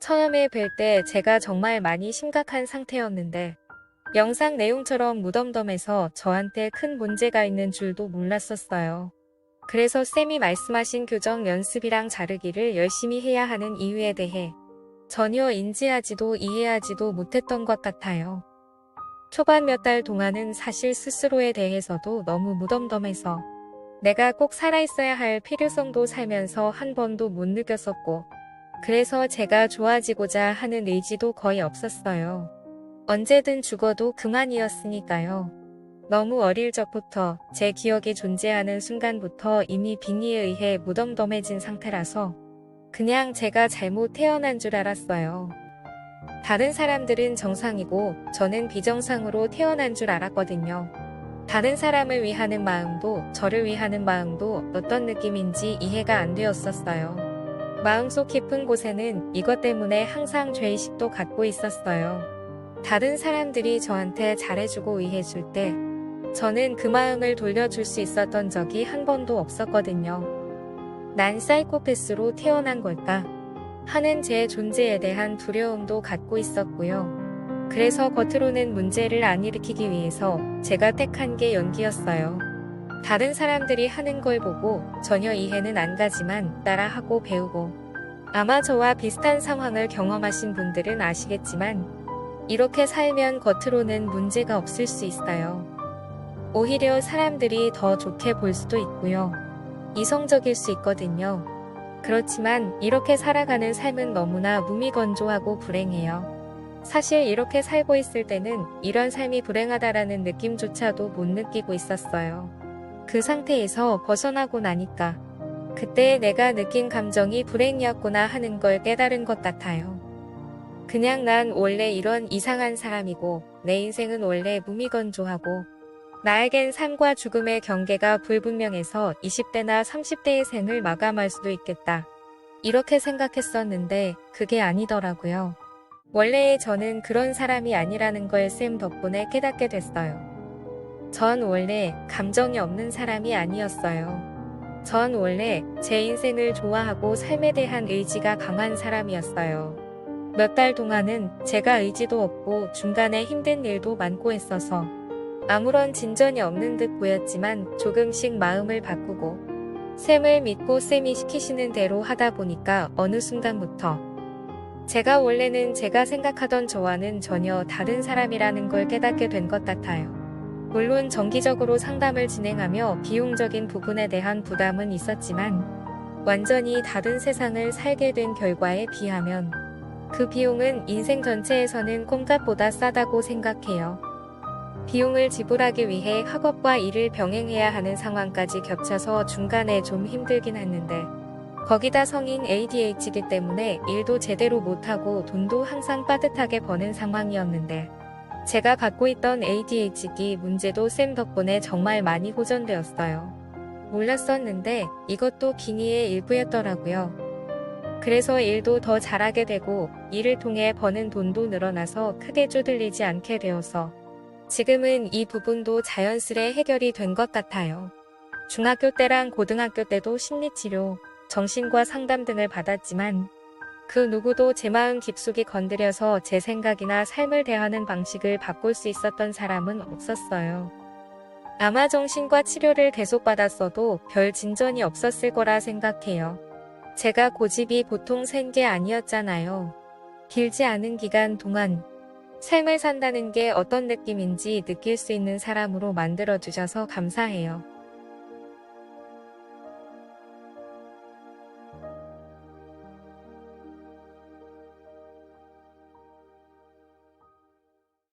처음에 뵐 때 제가 정말 많이 심각한 상태였는데 영상 내용처럼 무덤덤해서 저한테 큰 문제가 있는 줄도 몰랐었어요. 그래서 쌤이 말씀하신 교정 연습이랑 자르기를 열심히 해야 하는 이유에 대해 전혀 인지하지도 이해하지도 못했던 것 같아요. 초반 몇 달 동안은 사실 스스로에 대해서도 너무 무덤덤해서 내가 꼭 살아있어야 할 필요성도 살면서 한 번도 못 느꼈었고, 그래서 제가 좋아지고자 하는 의지도 거의 없었어요. 언제든 죽어도 그만이었으니까요. 너무 어릴 적부터 제 기억이 존재하는 순간부터 이미 빙의에 의해 무덤덤해진 상태라서 그냥 제가 잘못 태어난 줄 알았어요. 다른 사람들은 정상이고 저는 비정상으로 태어난 줄 알았거든요. 다른 사람을 위하는 마음도 저를 위하는 마음도 어떤 느낌인지 이해가 안 되었었어요. 마음속 깊은 곳에는 이것 때문에 항상 죄의식도 갖고 있었어요. 다른 사람들이 저한테 잘해주고 위해줄 때 저는 그 마음을 돌려줄 수 있었던 적이 한 번도 없었거든요. 난 사이코패스로 태어난 걸까? 하는 제 존재에 대한 두려움도 갖고 있었고요. 그래서 겉으로는 문제를 안 일으키기 위해서 제가 택한 게 연기였어요. 다른 사람들이 하는 걸 보고 전혀 이해는 안 가지만 따라하고 배우고, 아마 저와 비슷한 상황을 경험하신 분들은 아시겠지만 이렇게 살면 겉으로는 문제가 없을 수 있어요. 오히려 사람들이 더 좋게 볼 수도 있고요. 이성적일 수 있거든요. 그렇지만 이렇게 살아가는 삶은 너무나 무미건조하고 불행해요. 사실 이렇게 살고 있을 때는 이런 삶이 불행하다라는 느낌조차도 못 느끼고 있었어요. 그 상태에서 벗어나고 나니까 그때 내가 느낀 감정이 불행이었구나 하는 걸 깨달은 것 같아요. 그냥 난 원래 이런 이상한 사람이고 내 인생은 원래 무미건조하고 나에겐 삶과 죽음의 경계가 불분명해서 20대나 30대의 생을 마감할 수도 있겠다. 이렇게 생각했었는데 그게 아니더라고요. 원래의 저는 그런 사람이 아니라는 걸 쌤 덕분에 깨닫게 됐어요. 전 원래 감정이 없는 사람이 아니었어요. 전 원래 제 인생을 좋아하고 삶에 대한 의지가 강한 사람이었어요. 몇 달 동안은 제가 의지도 없고 중간에 힘든 일도 많고 했어서 아무런 진전이 없는 듯 보였지만 조금씩 마음을 바꾸고 쌤을 믿고 쌤이 시키시는 대로 하다 보니까 어느 순간부터 제가 원래는 제가 생각하던 저와는 전혀 다른 사람이라는 걸 깨닫게 된 것 같아요. 물론 정기적으로 상담을 진행하며 비용적인 부분에 대한 부담은 있었지만 완전히 다른 세상을 살게 된 결과에 비하면 그 비용은 인생 전체에서는 꼼값보다 싸다고 생각해요. 비용을 지불하기 위해 학업과 일을 병행해야 하는 상황까지 겹쳐서 중간에 좀 힘들긴 했는데 거기다 성인 ADHD 때문에 일도 제대로 못하고 돈도 항상 빠듯하게 버는 상황이었는데 제가 갖고 있던 ADHD 문제도 쌤 덕분에 정말 많이 호전되었어요. 몰랐었는데 이것도 빙의의 일부였더라고요. 그래서 일도 더 잘하게 되고 일을 통해 버는 돈도 늘어나서 크게 쪼들리지 않게 되어서 지금은 이 부분도 자연스레 해결이 된 것 같아요. 중학교 때랑 고등학교 때도 심리치료, 정신과 상담 등을 받았지만 그 누구도 제 마음 깊숙이 건드려서 제 생각이나 삶을 대하는 방식을 바꿀 수 있었던 사람은 없었어요. 아마 정신과 치료를 계속 받았어도 별 진전이 없었을 거라 생각해요. 제가 고집이 보통 센 게 아니었잖아요. 길지 않은 기간 동안 삶을 산다는 게 어떤 느낌인지 느낄 수 있는 사람으로 만들어주셔서 감사해요.